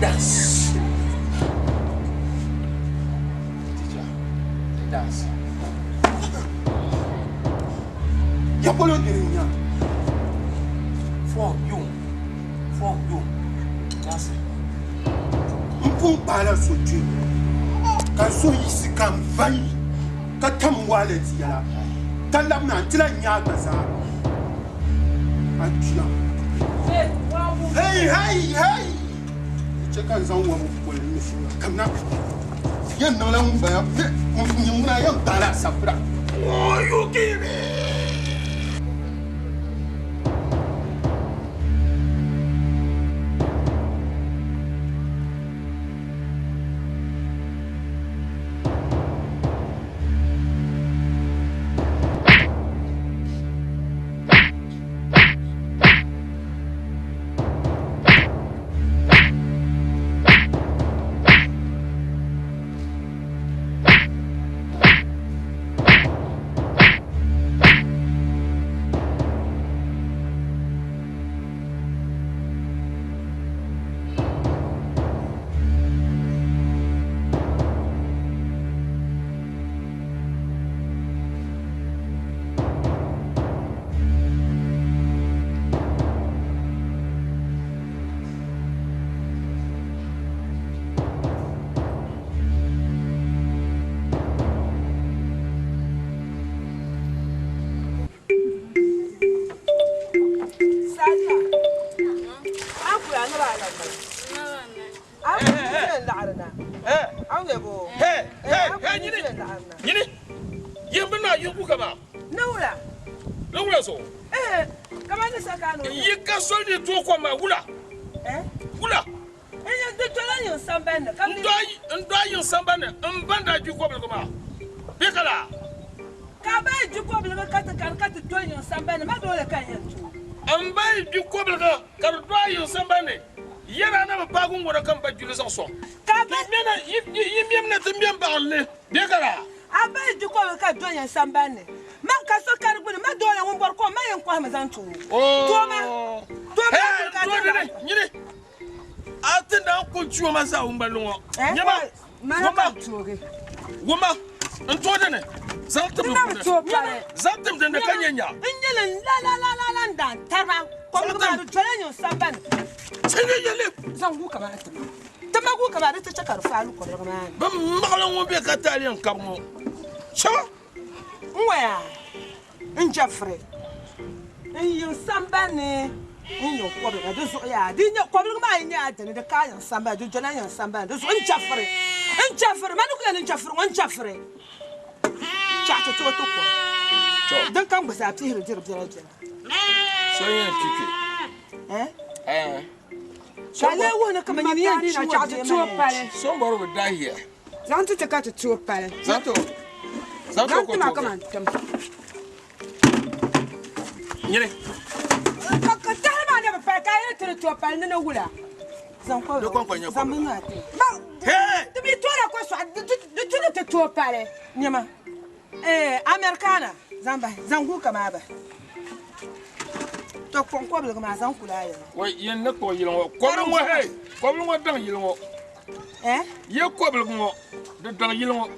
Dance. Teacher, dance. Yapolo dirinya. For you. Dance. Mpum pala sotu. Ka so yisi kan vai. Ka tam wallet yala. Talam na tila nyaga sa. Atia. Hey. Cheka zanwa mo ni funa. Kamna. Yan na la mba ya. Nyumuna ya dala sabra. Oh, you give me. Sambane. Ma kaso karibuni ma dole won borko ma yen kwa mazantu. Oh. Toma. Nyini. Atenda ko chuo masa umbalungo. Nyama. Ma tuoge. Woma. Ntode ne. Zantam de kanyenya. Nyele la ndan tara. Ko ma do trenyo sambane. Sene yele. Zangu kama tamagu kama ta chakar falu ko ma. Bam maglan wo be katalian karmo. Chawa. Where? In Jeffrey. In you somebody. In your quarter. I just, yeah, didn't you quarter my yard and the car and somebody, Jonah and somebody. There's one Jeffrey. And Jeffrey, Manuka and Jeffrey, one Jeffrey. Chatter to a topo. Don't come with that here, dear. So you're eh? Shall I want to come in here and chat to a palace? Somebody would die here. Zanto to cut to a palace. Zanto, come on. Nyere. Never pack to a palace in a wooler. Zamuna. Hey! To be told a question, the two of palace. Nyama. Americana. Zamba, Zanguka Maba. Talk from Quabbler, my uncle. Wait, you're not going to know. Quabbling what done you know. Eh? You're quabbling the done you know.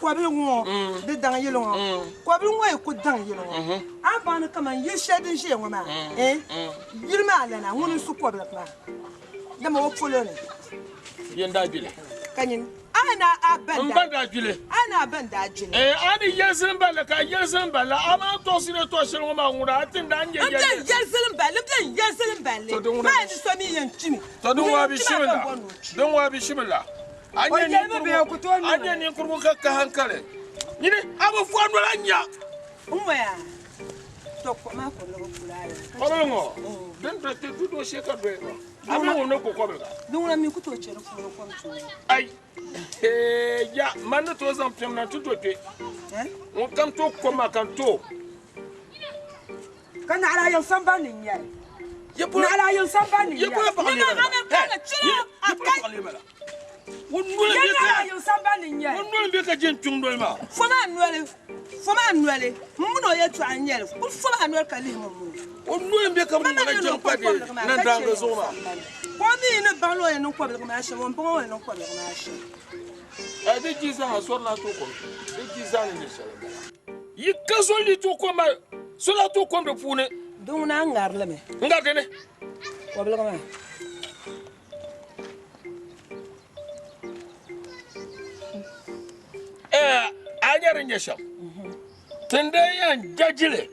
Quabbling the done you know. Quabbling way could done you know. I'm going to come and you shed and share, woman. Eh? You're man, and I want to support that. The more full on it. You're not can you? I bend that Jilly. Annie Yazambala, Yazambala, I'm not tossing a tossing woman. I think I'm Yazambala, don't mind for me and Jimmy. So don't worry, Shimala. Don't worry, Shimala. I never be able to onion in Kuruka Hankale. You know, I'm a phone Rania. Where? Talk for my phone. Don't try to do shake a break. I'm not going to go. Don't let me go to a chair for I. Yeah, man, it was something not to do it. Won't come to come back and talk. Can I have somebody yet? You put somebody. You put up on somebody yet. Won't make a gentleman. For man, really. Muno yet to an yell. For man, welcome. Won't make a woman jump at it. Kwani ne balo e no kwabele ma ashe won bon e no kwabele ma ashe. E de giza ha so na to ko. De giza ne sele. Yi kaso li to ko ma so la to ko de pune. Dum na ngarle me. Ngarte ne. Kwabele ma. Anyar nyesham. Tende yan jajile.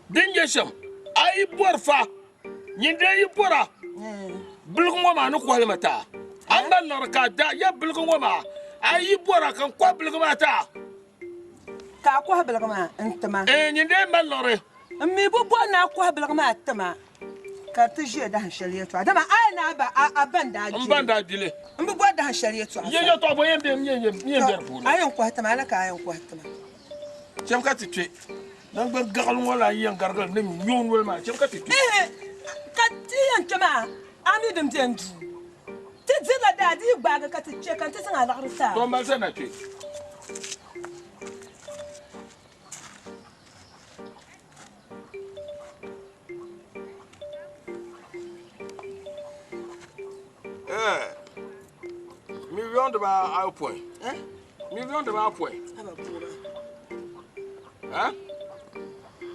Din nyesham. Ai borfa. Nyinde yi bora. Bilgu ma no kwale mata. Amba narka da ya bilgu ma. Ai bora kan kwa bilgu mata. Ka kwa bilgu ma ntama. Nyinde malore. Mi bu bo na kwa bilgu ma ntama. Ka tije da hanshaliye to. Adama ai na ba abanda ji. Mbanda dile. Mbu bo da hanshaliye to. Ye to bo yembe yembe puna. Ayon kwa tama ala ka ayon kwa tama. Chem ka titwe. Nan ban gagal wala yan gargal ne mi nyon wel ma chem ka titwe. Ka tiyan tama. Ami dum tendu. Ti zila da di gbaga ka ti che kan ti san ala risa. To mal sana twe. Million de ba au point. Million de ba point. Hein?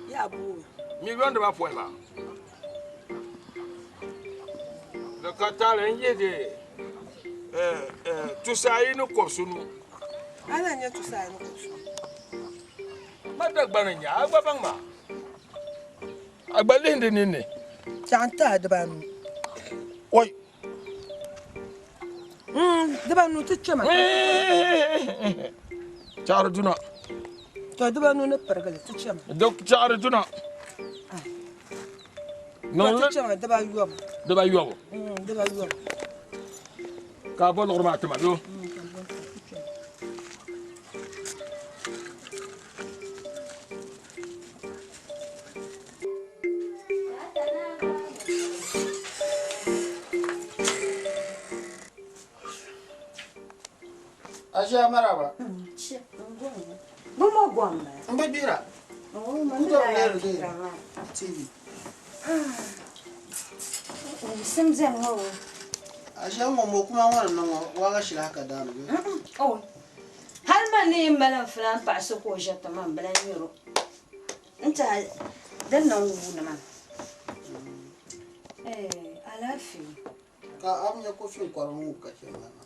Ya bu. Million de ba point ba. Le katale nyede tout ça ino ko sunu. Ala nya tout ça ino ko sunu. Madak bananya agba bang ma. Agba lende nene. Chanta de ban. Oi. De ban no tchama. Char duna. To de ban no ne pergale tchama. Donc char duna. Non tchama de ban yob. De ba yob. De ban yob. Ka bon normal ma do. Aja maraba. Mama gwamba. Mbadira. Oh, mama TV. Simzen ho. Aja mo kuma wannan nan waga shi haka da mu. Oh. Har ma ne malan flan pa so ko jata man balan yoro. Nta dan nan wu na man. Alafi. Ka amnya ko fin kwaron ka ke mana.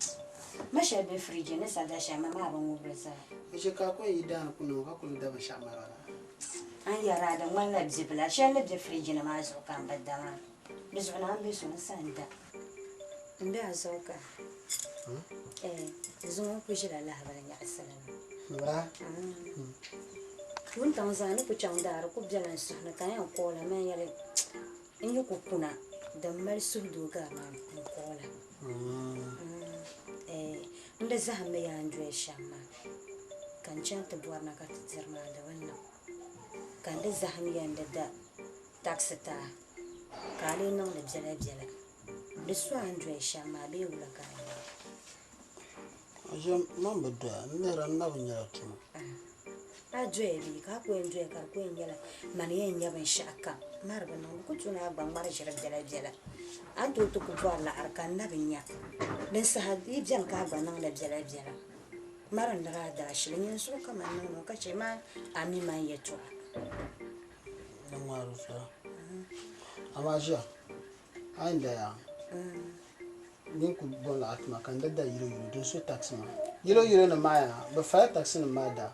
Masha be frige ne sada shama ma ban wo brasa. Aje ka ko idan kuno ka kula da shama rana. An yara da wannan zibla shan da frige na ma so kan badda ma. Bisu na be so sanda. Mbe azoka. Zuwa ku shi Allah balan ya assalamu. Ba. Kun tan zani ku chandar ku jalan suhna kan ko la men yale. In ku kuna da mal suhdu ga ma ko la. Inda zahame ya njwe shama kan chanta buarna ka tzirma da wannan kan da zahame ya da taxita kale nan da jala da su njwe shama be wula ka Aje mamba da ne ran na bunya tu a jwe bi ka ko njwe ka ko nyala man yen ya ban shaka marba nan ku tuna ban mara shirab jala an to ku buarla arkan na binya dan sahadi jan ka ba nan da jala maran da da shirin su kamar nan ka ce ma ami man ya to nan waru fa amma ja an da ya ni ku bola atma kan da yiro do so taxi ma yiro na maya ba fa taxi na ma da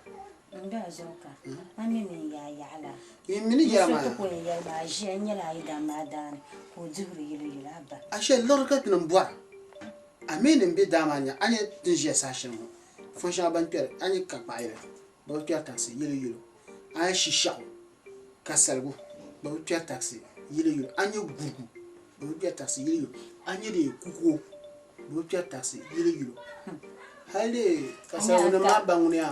nda zoka ami men ya ala mini ya ma ko ya ba je nyala ida ma da ko juri yiro ba ashe lorka tunan buwa aminin bi damanya anye tinje sashin mu fonsha ban per anye ka paire ba tu taxi yilo anye shisha kasalgu ba tu taxi yilo anye gugu ba tu taxi yilo anye de kuku ba tu taxi yilo hale kasalgu na ma bangunya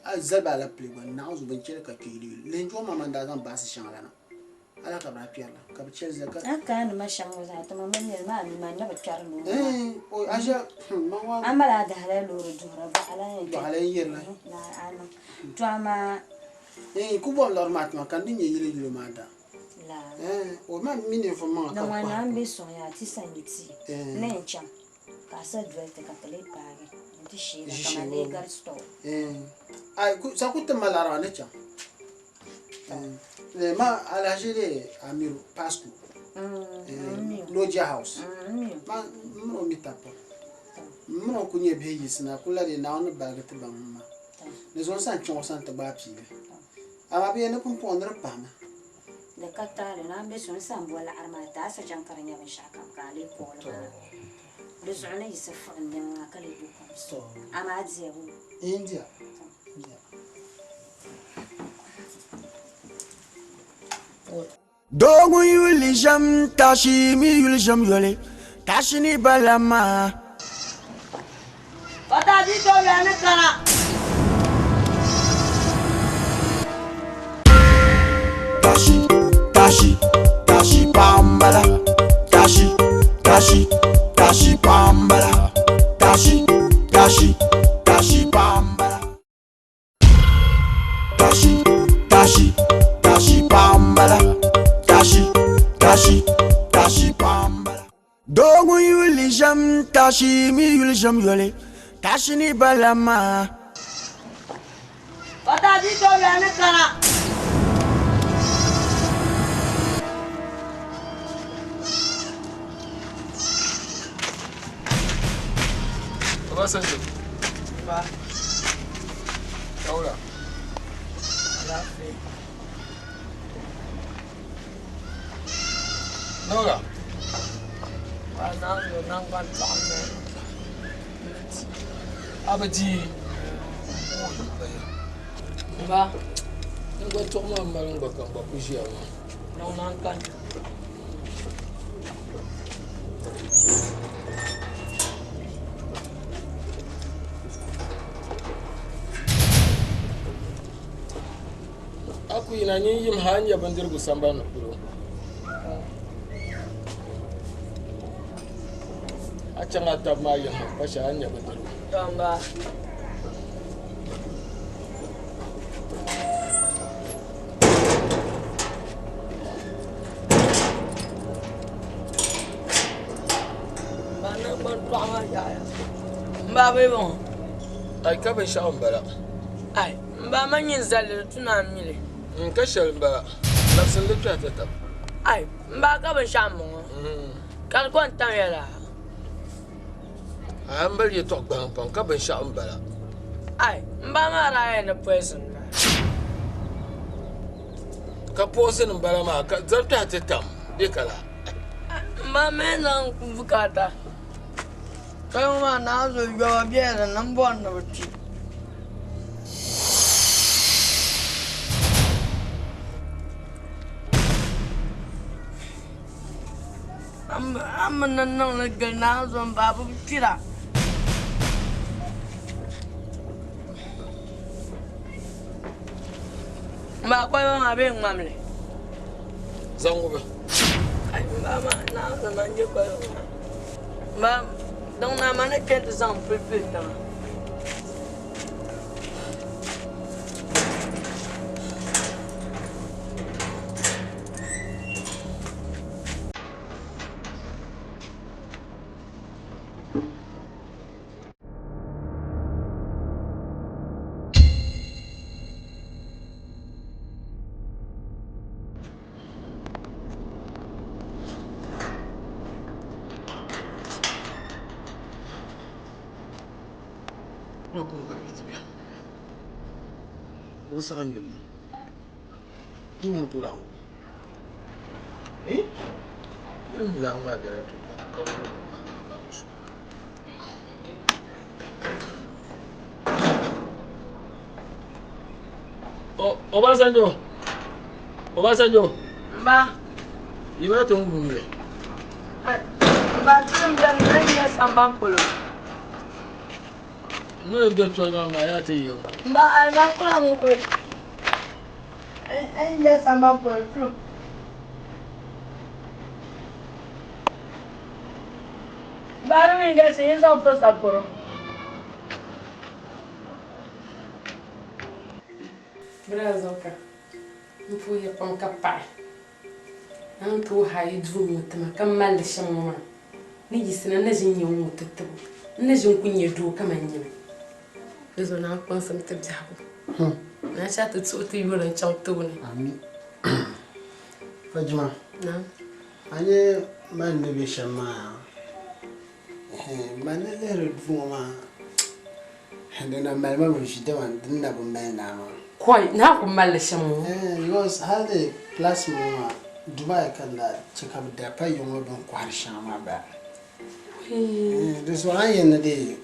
azaba la ple ban na uzu ban kire ka yilo lenjo mama da zan ba su shangalana ala ka ba pierre ka ba cheze ka aka ni mashango za ta mamman ne ma mi man na ba kyar lo o aja mawa amala da halalo dura ba ala yin ba ala yin la ana to ama ku bon lor mat ma kan dinye yile ma da o ma mini fo ma na wana ambition ya ti saniti na encham ka sa duete ka tele page nti shi na kama legal store ai ku sa ku te malara ne cha ma ala jere amiru pasco Lodge House ma mo mitapo mo kunye be yisna kula de na on ba ga te ba ma ne zon san chon san te ba pi ama be ne kun pondre pa ma le katale na ambition san bola armata sa jankaranya ben shakam ka le ko le zona yisfa ne ma kale du ko ama adziabu India Dogu yuli jam tashi mi yuli jam yole tashi ni balama Pata di to ya ne kara. tashi pambala tashi pambala tashi pambala tashi pambala tashi pambala dogu yuli jam tashi mi yuli jam yole tashi ni balama Pata di to ya ne kara. Obasanjo. Ba. Kaula. Alafi. Nora. Ba na yo nang ban tang ne. Abaji. Ba. Ngo tokma malung bakang ba kuji ama. Nang kan. Aku ina nyin yim hanya bandir gu samba na kuro. Achanga tab ma yim pasha hanya bandir. Tamba. Mana ban tuang aja ya. Mba be bon. Ai ka ban sha'an bara. Ai, mba manyin zalir tuna mile. In ka shal bara. Nafsin lutwa ta tab. Ai, mba ka ban sha mo. Kal kon tan ya la. An bari ya tok ban pan ka ban sha'an bara. Ai, mba ma ra ya na poison. Ka posin bara ma ka zarta ta tam. Dikala. Mba me nan bukata. Kayo ma na zo yo biya da nan bon na wuce. Amma nan nan na ga na zo babu kira. Ma kwai ma be mamle. Zango ba. Ai ma na zo nan je kwai. Ma donc na mana kent zan pepe ta. Aku nggak gitu ya. Usahakan gitu. Ini pulang. Bilang lagi itu. Oh, Obasanjo. Ba, Iba tunggu dulu. ba tun dan nan ya samban polo. Mana betul nggak ya tiyo. Ba ai na kula mu ko. Ai ya samban polo. Baru mi ga sai za to saporo. Brazoka. Não fui com capaz. Antu hai drum mutama kamal da shamma. Ni gisina na jin yin mutatta. Na jin kunye do kaman yin. Dazo na kon sam ta jabu. Na sha ta tso ta yuran chan to ne. Amin. Fajima. Na. Anye man ne be shamma. Man ne le dvuma. Ndana malma mun shi da wan dinna bun mai na ma. Koi na ku mal da shamma. Yours hade plus mama Dubai kan da cika da fa yunwa bin kwarshan ma ba. Da so an yin de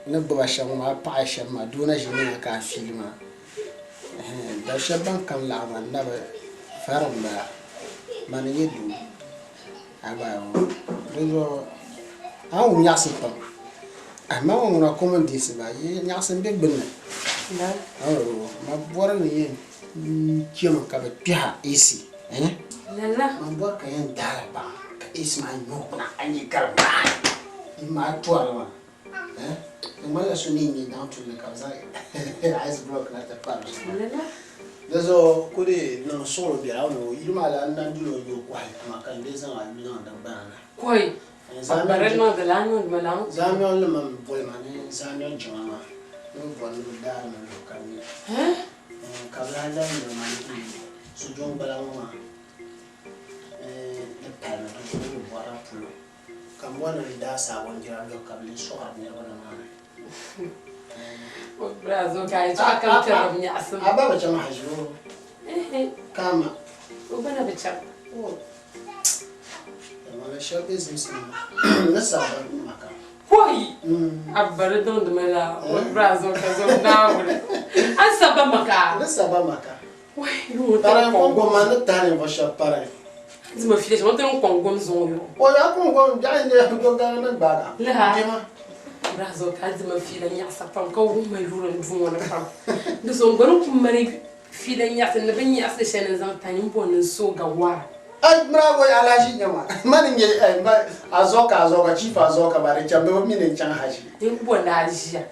na ba shan ma pa shan ma dona jini ka filma. Da shaban kan la man da ba faran ba man yedu aba o. Da so an wu yasin pa. Amma won na commande se ba yi yasin be gbin. Na. Ma bora ni kiyama ka ba piha isi Lala. ma bora ka yan dara ba ka isi ma nyokna anyi garba ma tuwa ma ma la suni ni down to the kabza ice block na ta par Lala. dazo kuri no solo bi awno ilma la nan dulo yo kwa ma kan de san al milan da bana Koi. Bare no da lano da malam. zamion le mam boy mane zamion jama no bon da na lo kan ni kabla da no mani su jong bala ma de pana to ko bora pulo kam wana da sa won jira lo kabli so har ne wana ma Brazo kai ta kan ta rabnya asam. aba ba jama hajro kama Ubana bicha. wala shabe zimsin na sa ba maka Koi. Abare don da mala. Brazo ka zo na wure. An saba maka. na sa ba maka Wai, yo tara ta ko kongo. ma na tare ba sha pare Zuma filha, não tem kongo mzongo. o ya ko ko ja ne ko ga na ba La. jema Brazo ka zuma filha nya sapam ka wo mai rura ndungo na pam. Da so ngoro ku mari filha nya sa na ban nya sa shenen zan tanin bonin so ga wara. ai bravo ya alaji nyama mani nge azoka chief azoka bare chambe mi ne chan haji Din bona ajiya.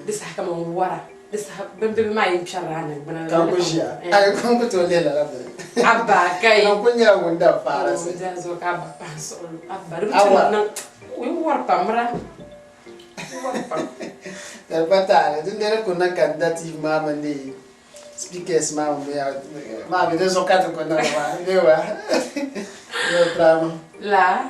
Da saka man wara. Da saka bembe mai mpyara na bana. kan ko shia ai kan ko to le la ba Abba kai. kan ko nya wanda fara sai Da zo ka ba so. Abba rubuta nan. Wi war pamra. War pam. der batale dun der ko na candidative ma mande speakers ma ma bi de so ka ko na ba de wa yo trama La.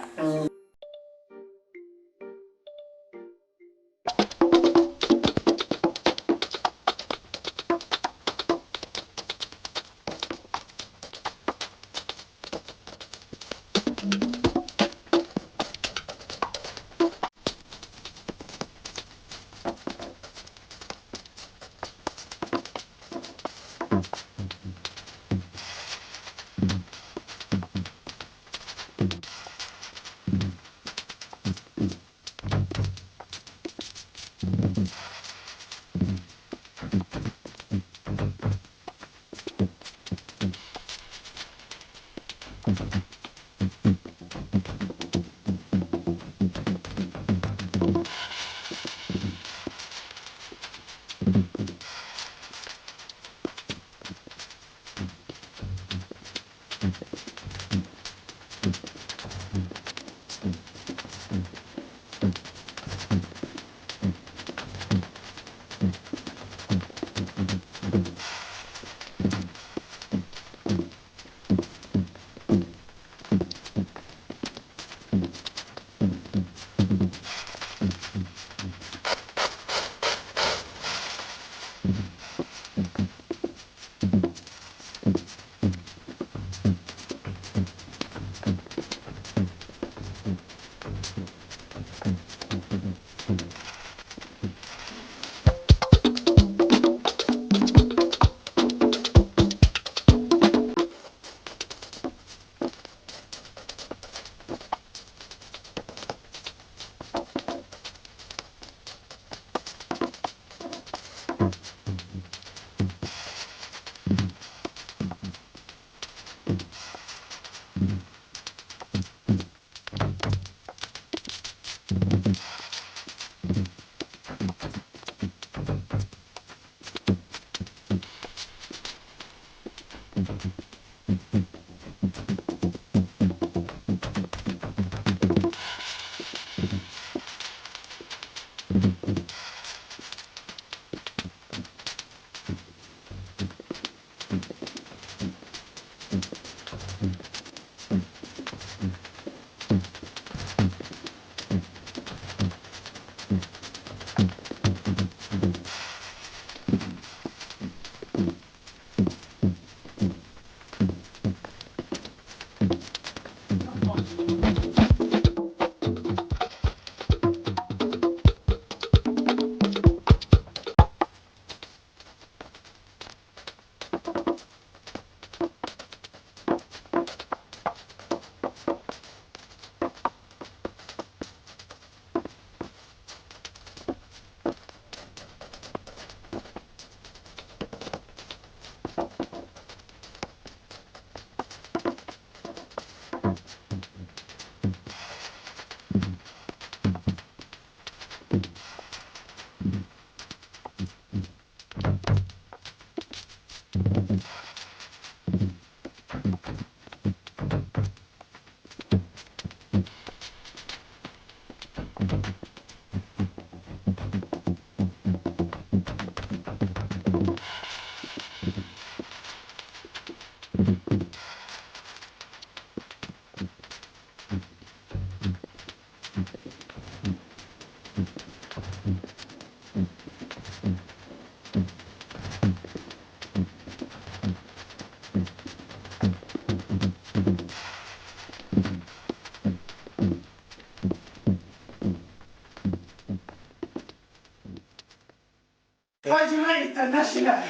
Fatima International.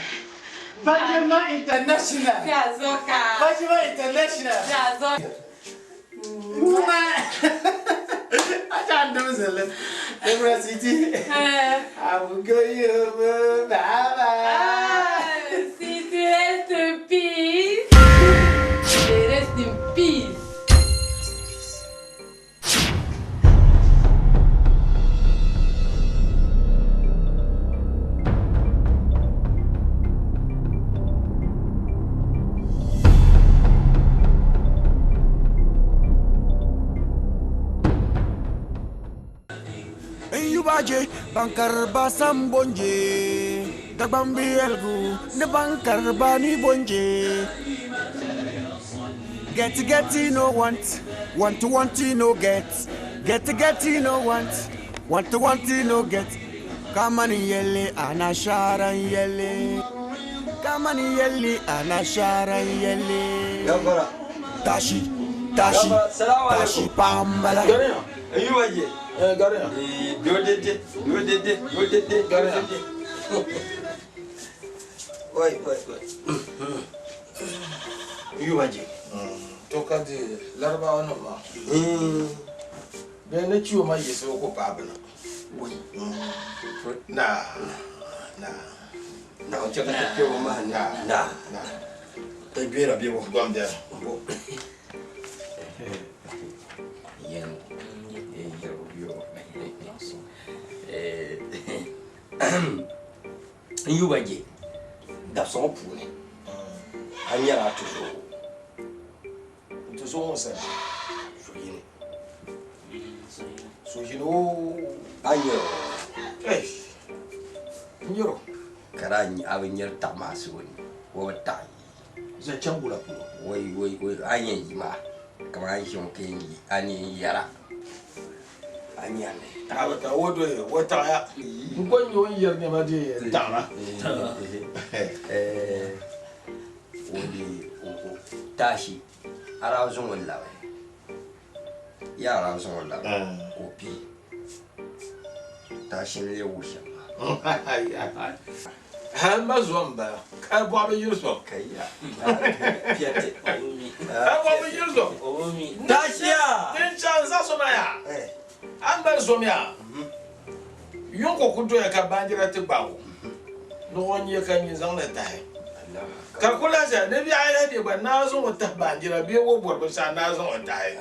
Fatima International. Gazoka. Fatima International. Gazoka. I can't do this. Every city. I will go you. Bye. City, rest in peace. Rest in peace. Yubaje bankar basam bonje dagbambi elgu ne bankar bani bonje get no want no get no want no get kamani yelle anasharan yelle kamani yelle anasharan yelle Gafara tashi pambala Yubaje Gariya. Dodede. Wai. Yubaje. To kadi Larabawa nan ma. Da na ciwo ma yasa ko babana. Wai. Na. Wace ka tafi wa ma na. Ta biyar biyo Gwamda. Yubaje da son pune an yara To so won sai. So you know an Nyoro. karan abin yar ta masu wani wata Zai can gura ko. wai an yi ma kamar an shi kai yi an yi yara an yi ne Ta wata wata ya. Ngon yo yar ne ma je tara. wani tashi ara sun wallawa yara sun wallawa kofi tashi ne ya wuce Har ma zuwan ba. Ka bo abin yirso. kayya fiyate Ka bo abin yirso. tashiya Tin chan za so na ya. An ba so ya. Yon ko kudo ya ka banjira ti bawo. No woni ya kan yin zan da tai. Ka kula ja ne bi ai de ba na zo wata banjira bi wo bor ba sa na zo wata ai.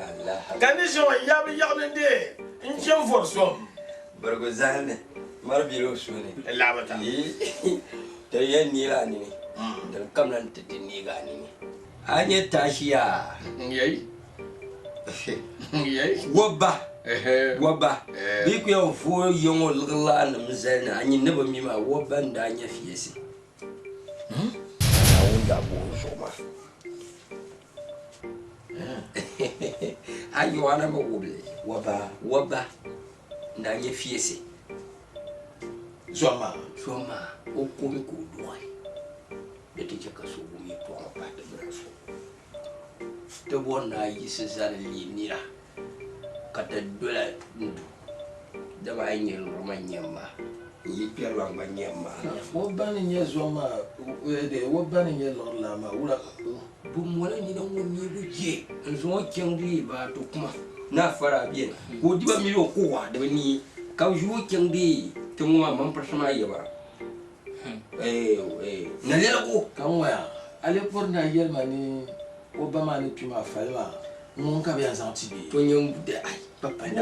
Kan ni so ya bi ya ne de. In chen for so. bargo zane mar biro su ne Labata. ta yan nila ne da kamnan ta tinni ga ne an yi tashiya Yayi. Yayi. wabba bi ku yan fo yongo lgla na mzana an yi naba mi ma wabba da an yi fiye si wanda bo so ma an yi wani ma wabba da an yi fiye si Zoma. Soma o komi ko duwai da take kaso gumi to an ba da braso ta bona yi su zan linira ka ta dola ndu da ba yin roman yamma yi pierwa ban yamma Wo bani ye zoma de wo bani ye lor la ma wura. bu mola ni dan woni bu je zo kendi ba to kuma na fara biyan ko diba mi yo kowa da ni ka ju kendi tun ma man persona yaba na lela ko Kan waya. Ale por na yel mani wo ba mani tuma falma. Mun ka biyan san tibi. to nyam da ai babban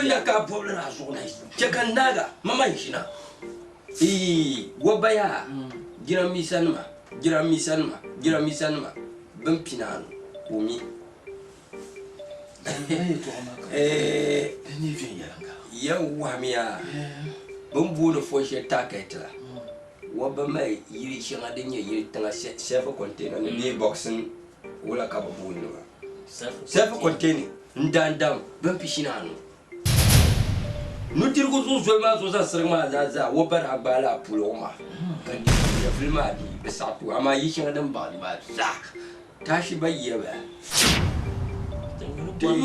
da ka problem na so na cekan daga mama shina wabaya gira misanma bin pinano umi ni fin yanga yan wamiya bin bulu fo she taketla wa ba mai yiri shanga din ya yiri tanga chef container ni boxing wala ka ba bulu ba chef container ndandam bin pishinano nutirgo zo zo ma zo sa sirma za wo bar agbala puloma kan ya filma di besatu ama yi shanga dan ba za tashi bayyaba tun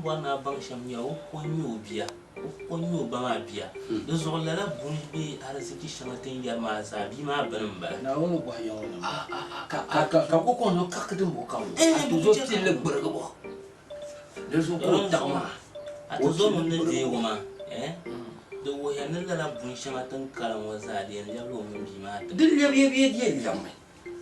bɔ na baŋ shɛm ya o kɔnyɛ o bia o kɔnyɛ o ba maa bia di zuɣu lala buni bɛ arziki shɛŋa tin yɛri maa zaa bia maa bini n bala na wani gwa yawa ka ko kono ka kadin bo kan a to zo tille gbirga bo da zo ko tagma a to zo mun ne je goma da wuya ne lala buni shɛŋa tin kalan wa zaa di yan jablo mun bia maa ta dil ya lamai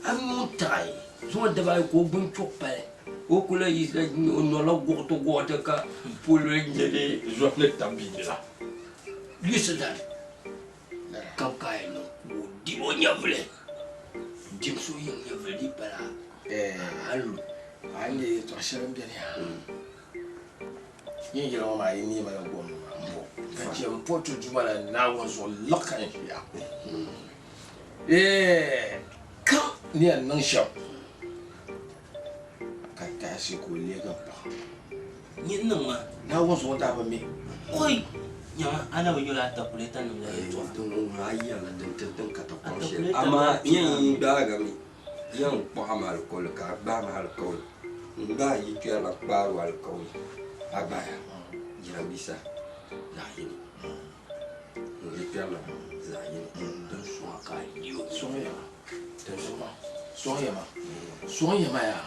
an mun tai zo da ba ko bun chopale o kula yi no la goto goto ka polo ngeli zone tambila yusdan kan kai no di o nyavle dim so yin nyavle di para alu anye to shirin bi ne yin yira ma yi ni ma la gom ma mbo kan je mpoto jumala na won so lakan shi ya kan ni an nan shop tashi ko lega ba yin nan ma na wasu wata ba me oi nyama ana ba yola ta kuleta nan da to to don ayya na den ka ta kwashe amma yin da ga mi yan ko amal ko ka ba ma al ko nga yi ke la ba wal ko agaya jira bisa la yin ni ke la za yin don so ka yo so ya don so ya ma ya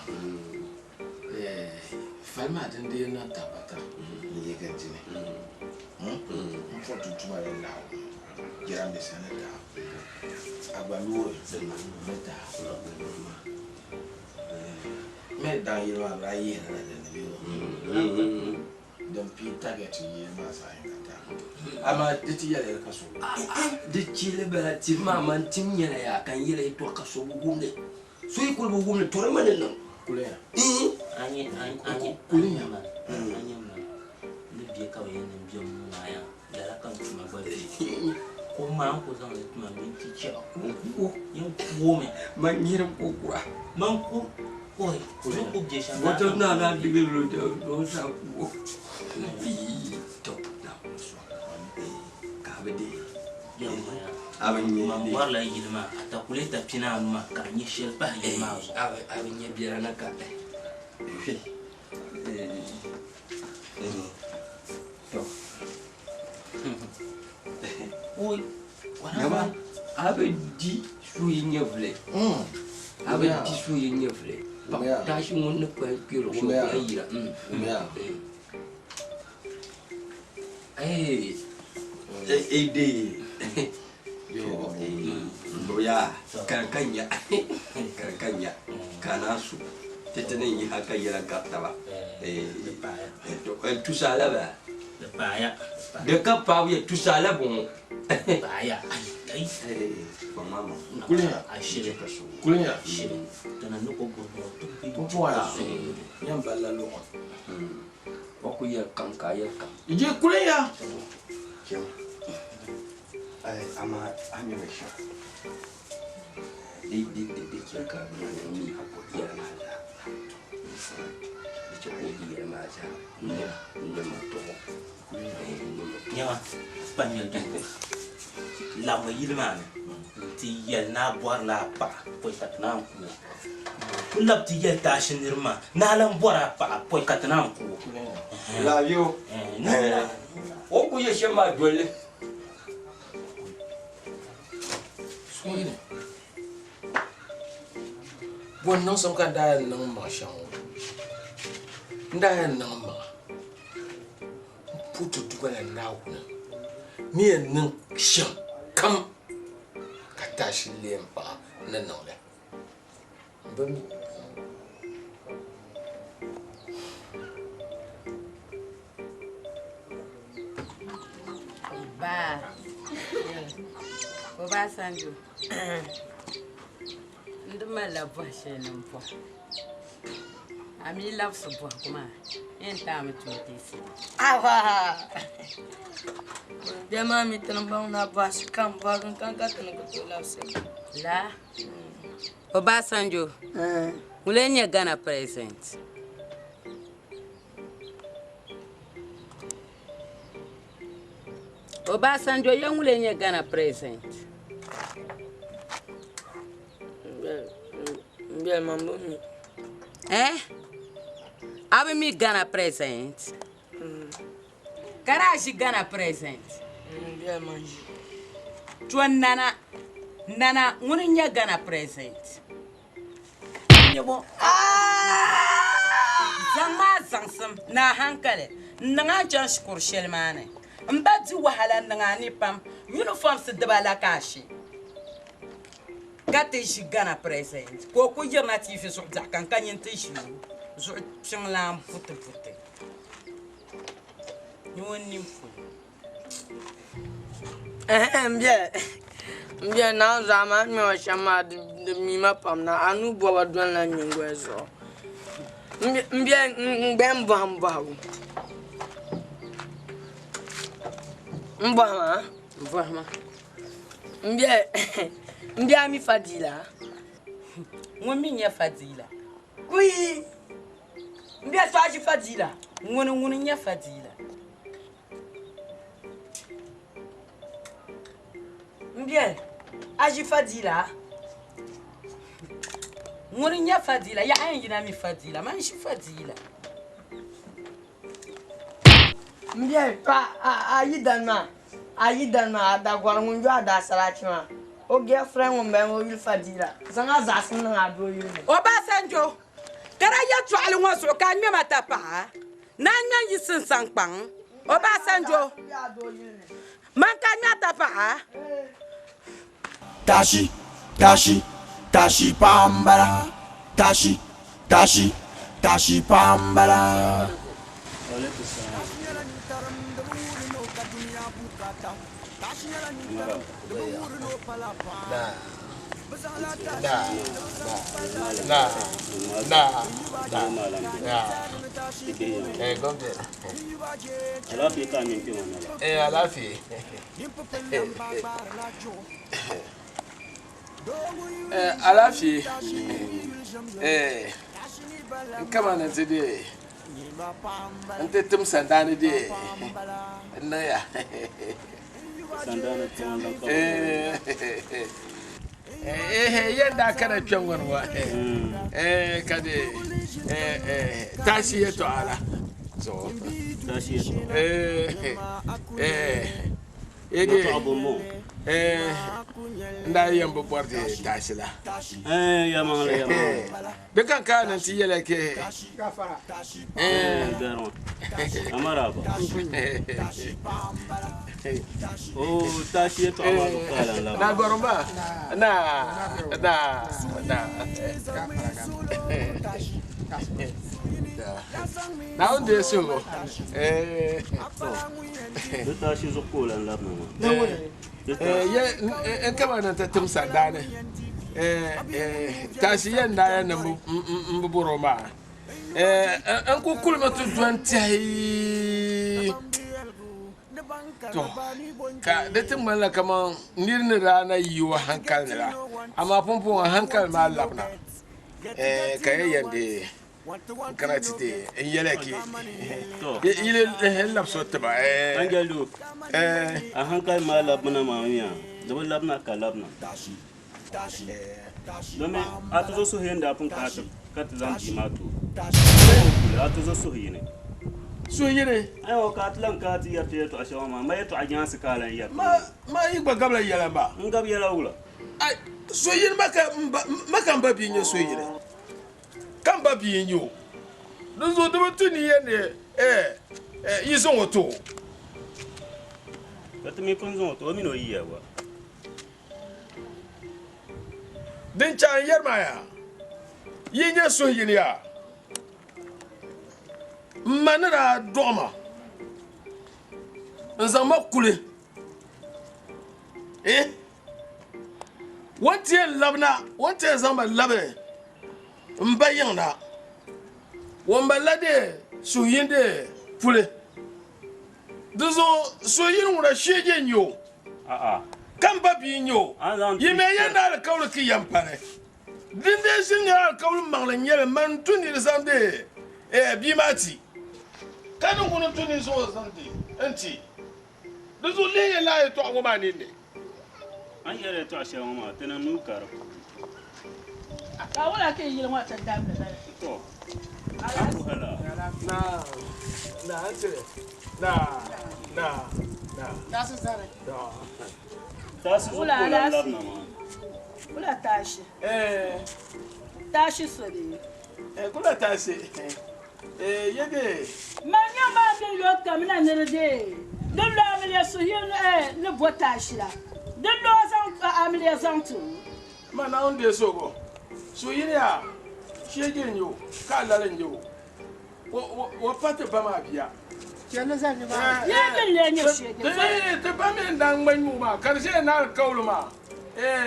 falma din da yana tabbatar ne ga jini foto tuma da lawo jiran da sanata agbaluwo meta me dan yi ma rayi na da ne biyo don pi target yi ma sa yin kata amma diti ya da kaso de chile bela ti mama tim yana ya kan yele to kaso bugumne so yi kul bugumne to remane nan kulenya anye kulinya ma ne biye kawai yana biyan mu maya da rakan kuma ba ko ma ko zan da kuma minti ce ko yin gome man yiran kokura man ko koi ko ko je shan wato na digilo do sa ko bi to na so ka bade yamma ya abin yi man wala yilma ata kuleta pina ma ka ni shel ba yilma abin yi biyar na ka oi Yama abin di su yin yavle abin di su yin yavle ta shi wani kwan kiro so ya yira de ya kankanya kana su tetene yi haka yira gattaba to tusala ba da baya de ka pa wi tusala bon baya ai mama kulinya ashire kulinya ashire tana nuko gogo to po ya yan balla lo ko ku ya kanka ya kan ije kulinya ama anya mesha di ke ka ni ko ya na da di ko ya ma ja ne ma to nyama panyel du la ma yilma ti yel na bor la pa po katna ku kulab ti yel ta shinirma na lan bora pa po katna ku la yo o ku ye shema dole swine bon non som kan da nan ma shan nda nan ma putu tukana na kuna miyan nan shan kam ka tashi lemba nan nan le ban ba Obasanjo. Ndo mala boishe nan po. Ami love so bo kuma. En ta me tutisi. Awa. Dia mami tenang na bas kan bagun kan ka tenang ko love so. La. Obasanjo. Mulenya Ghana present. Obasanjo mulenya Ghana present. Mbia mambo mi. Abi mi Ghana present. Karashi Ghana present. Mbia manji. Tuan nana mulenya Ghana present. Yabo. Zama zangsam na hankale. Nanga jan shkur shelmane. Mbadi wahala nanga ni pam. Uniform se debala kashi. Kate shi Ghana present. Koko yirna tifi su kan kanyin tishi. Su chinglam putte. Ni woni fu. Mbia na zama mi wa shama de mi ma pam na anu bo wa don la nyingwe zo. Mbia ngbem bamba. Mbahma. Mbia mi fadila. Ngwami nya fadila. Oui. Mbia swaji fadila. Ngwani nya fadila. Mbia aji fadila. Ngwani nya fadila ya ayina mi fadila man shi fadila. Mbia ayi danma da gwarmun jo da salachima. O girlfriend mo mbe mo yul fadila. Zanga zasin na ado yul. Obasanjo. Kara ya twali waso ka nyema tapa. Na nya yisin sankpan. Obasanjo. Man ka nya tapa. Tashi pambala. Tashi pambala. Alafi. Come on today. Ante tum sandani de. Na ya. Sandani tum. Yanda kana kyanwarwa. Kade. Tashi ya to ala. So. Tashi ya to. Ege. Nda yambo bordi tashi la. Ya mangala. Bekan kana ti yele ke. Gafara. Garon. Amara ba. Oh, tashi to amara kala la. Na goromba. Na. Na onde so. Tashi zo kola la mama. En kama nan ta tumsa dane. Tashi yanda ya na mbuburo ma. An ku kulma tu duantai. To ka da tin malla kaman nirni rana yiwa hankal ra amma funfun hankal ma labna kai yande kana tide in yeleki to ile lab sotta ba angalu a hankal ma labna ma miya da labna ka labna dome atuzo so henda pun ka zan di mato atuzo so hine so yene ayo ka atlan ka ti yarte to ashawama ma yato ajan sikalan yar ma igba gabla yala ba ngab yala wula ai so yene maka mbabi nyo so yene kan babi nyo dozo de mutuni yene yison oto katumi punzo to mi no yiyawa din chan yermaya yinye so yene ya manara doma nzama kule Wonte labna wonte zamba labe mbayangna womba lade suyinde fule duzo suyin wura shege nyo kamba bi nyo yime yenda alkawle ki yampane dinde singa alkawle mangla nyele man tuni sande bimati kanu kunu tuni so sande anti duzo leye la to ngoma ninde an yɛrɛ to a sɛ ma tɛnɛ n'u kari a wala ke yiri ma ta dam da to an ko hala na antire na tasu zare ta su ko la la ma wala tashi tashi sori kula tashi yege manya ma de yo kamina ne de dole amele so hin ne botashi la dole san amele san tu mana onde sogo so yiria shege nyo ka lare nyo wo pate ba ma bia kene zan ma ya bin le ne shege te ba me ndang manyu ma karshe na kauluma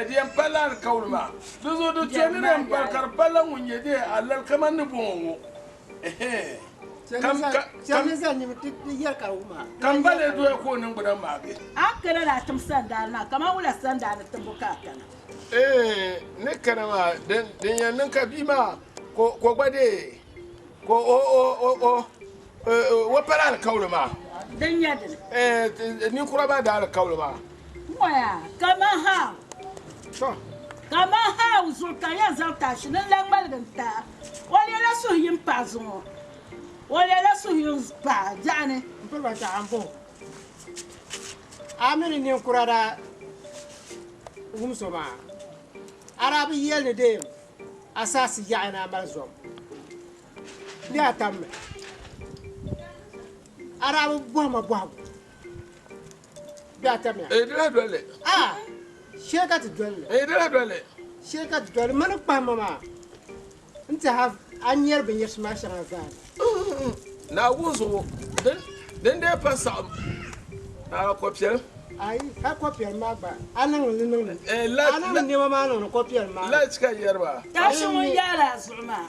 diyan palar kauluma duzo du cheni ne kar palan unye de alal kaman ne bongo kene zan ni ti yar karuma kan bale do ko nan gudan mage akara la tum sanda na kama wala sanda na tumbuka kana ne kana ma den yan nan ka bima ko gbade ko wo palar kauluma dan yadin ni kura ba da kauluma waya kama ha kama ha uzulka ya zalta shi nan langmal ganta wala la so yin pazo wala la so yin pa jane mpelwa ta ambo amini ni kurara umsoma arabi yele de asasi yana malzom dia tamme arabi boma bwa dia tamme dira dole sheka ti dole dira dole sheka ti dole man pa mama nta have anyer be yes ma shanga zan na wuzo den de pasa na kopiel ai ha kopiel ma ba anan linu anan ne ma no kopiel ma la tsika yerba tashi mun yara zuma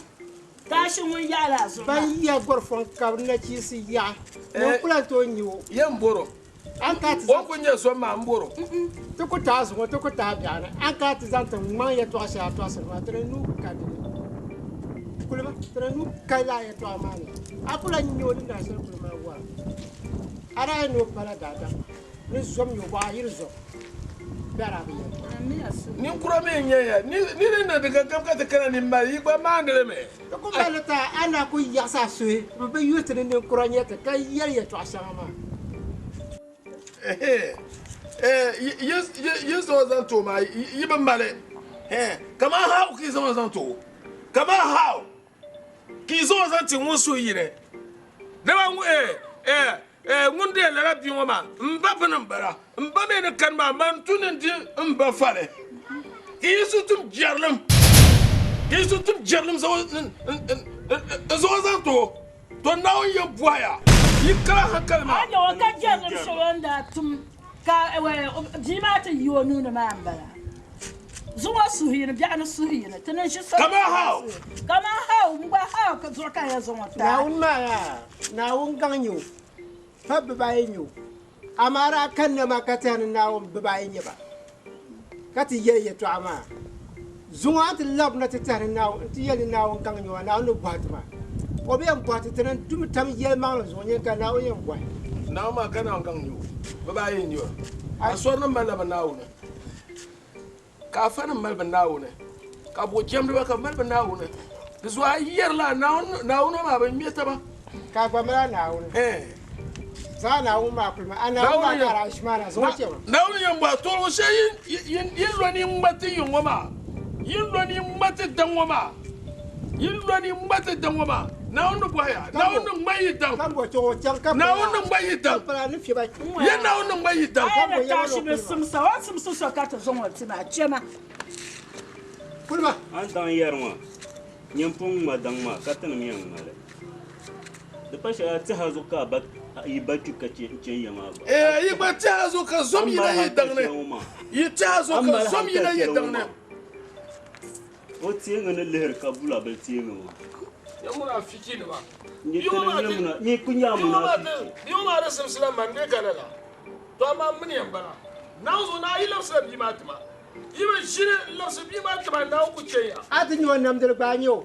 tashi mun yara zuma ban ya gorfon ka na ci si ya no kula to nyu yan boro an ka ti wo kunye so ma mboro to ko ta zo to ko ta biya na an ka ti zanta man ya to asha to asha ma tare nu ka di kulma tare nu kai la ya to amana akula nyu ni na sai kulma wa ara no pala dada ni zom yo ba yirzo dara biya ni kura me nyaya ni na daga gabka ta kana ni mari ba ma ndere me ko bala ta ana ko yasa suwe be yutre ni kura nyata kai yar ya to asha ma yes zanto ma yiban male kama how ki zo zanto kama how ki zo zanti musu yire da ba mu ngunde la rabbi ngoma mbaba nambara mbame ne kan ma man tunin di mba fale ki sutum jarlam zo zanto to nawo ye boya yikra hakal ma anya waka jarlam shonda tum ka jimata yonu na mambara zuwa suhina bi'ana suhina tanan shi kama how mba how ka zo ka ya zo mata nawun ma ya nawun ganyo fab bayenyo amara kan na makatan nawun bayenyo ba kati yeye to ama zuwa ta lab na tatar nawun ti yele nawun ganyo nawun batma obe am bat tanan dum tam yel ma zo nyen ka nawun yen boy naw ma kana ganyo bayenyo asor na malaba nawun ka fana malba nawune ka bo jemde ba ka malba nawune zuwa yerla nawun ma ban meta ba ka gwamra nawun za nawun ma kuma ana ma kara shi mana zo ce ba nawun yan ba to sai yin lo ni mbati yungoma yin lo ni mbati dangoma nawun do boya nawun mai dan kan bo to can kan nawun mai dan fara ni fi ba yin nawun mai dan ai ta shi be sumsa wa sumsu so ka ta zo wati ma chema kulma an dan yarma nyampung madang ma katan miyang male da pasha ta hazuka ba yi batu ka ce yama ba yi ba ta zo ka zom yi na yi dangne yi ta zo ka zom yi na yi dangne o tienga ne leher kabula bel tienga mo ya muna fiki ne ba ni kunya muna ni ma da samsala man ne kanala to amma mun yan bana na zo na yi lafsa bi ma tuma yi ba shine lafsa bi ma tuma na ku ce ya adin yo nam der banyo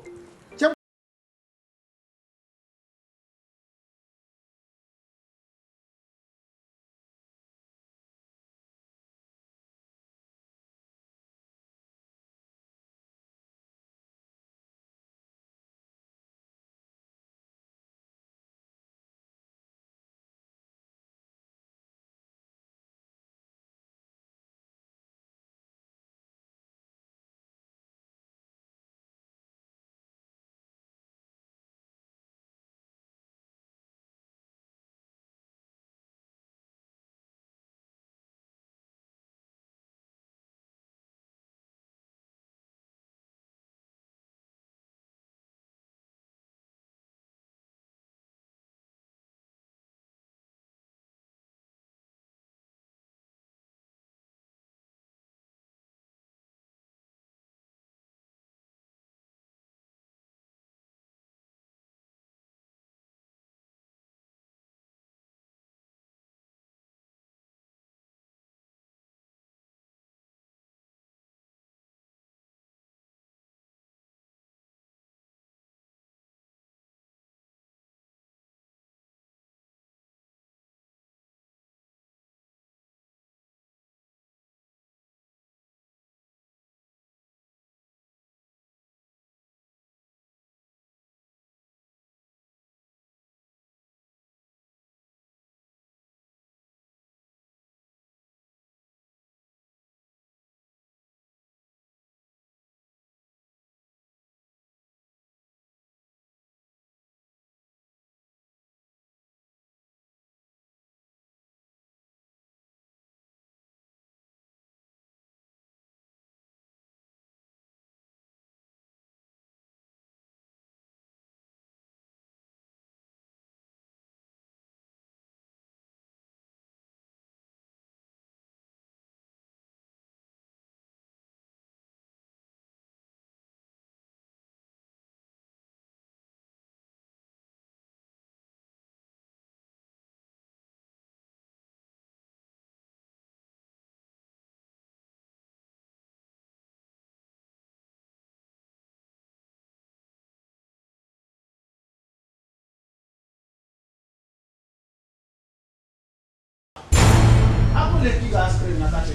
le qui va se na kati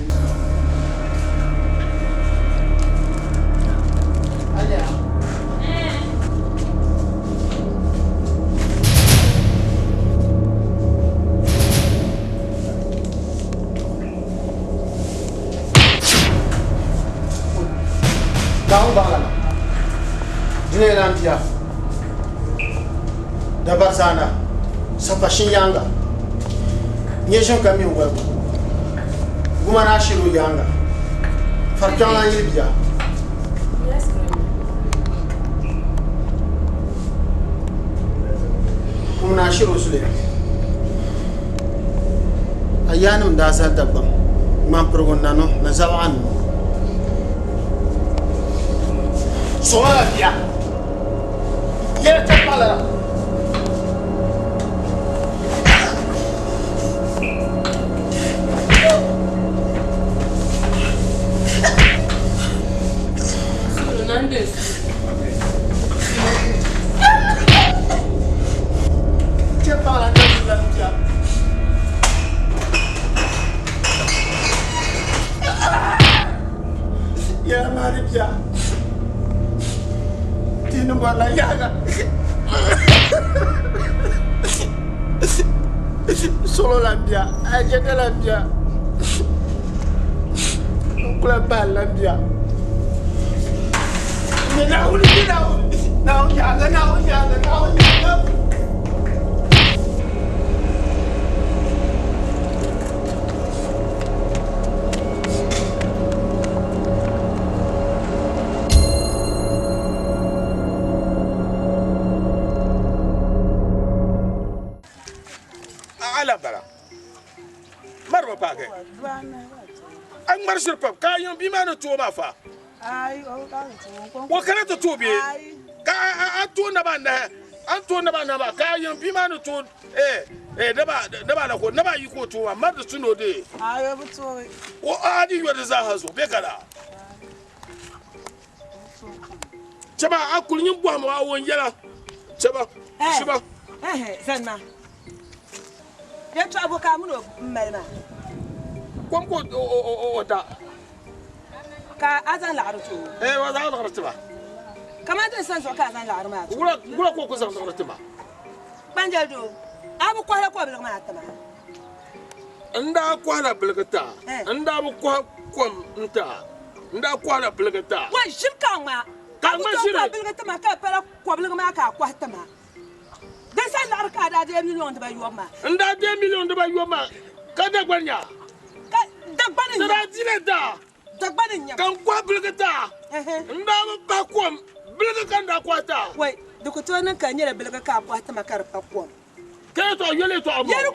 aja daun bala dine lantia dabar sana sapashin yanga nyesho kami ngwa guma na shiru yanga farkan la yibya guma na shiru sule ayanum da sa dabam man progon nano na zawan soala dia yere te pala solo lambia ajete lambia kula bal lambia ni na uli na paake an marshir pap ka yon bi ma na to ma fa ai o ka to wa kana to bi ka a to na ba na an to na ba ka yon bi ma na to da ba na ko na ba yi ko to amma da tuno de ai bu to o adi yo da za ha zo be kala chaba akul nyin bo ma won yala chaba shiba zanna ya to aboka mu no mmalma kom ko o da ka azan la arto wa za la artiba kama da san so ka azan la arma gura ko zan la artiba banjal do abu ko ko bil ma atama nda ko la bilgata nda bu ko kom nta nda ko la bilgata wa shirka ma ka ma shirka bilgata ma ka pera ko bil ma ka ko atama dan san la arka da 2 million da ba yoma nda 2 million da ba yoma ka da gwanya dagbanin sara jile da dagbanin ya kan kwa bilgata nda ba kom bilga kan da kwata wai dukuto nan kan yere bilga ka kwata makar fa kom kai to yele to amma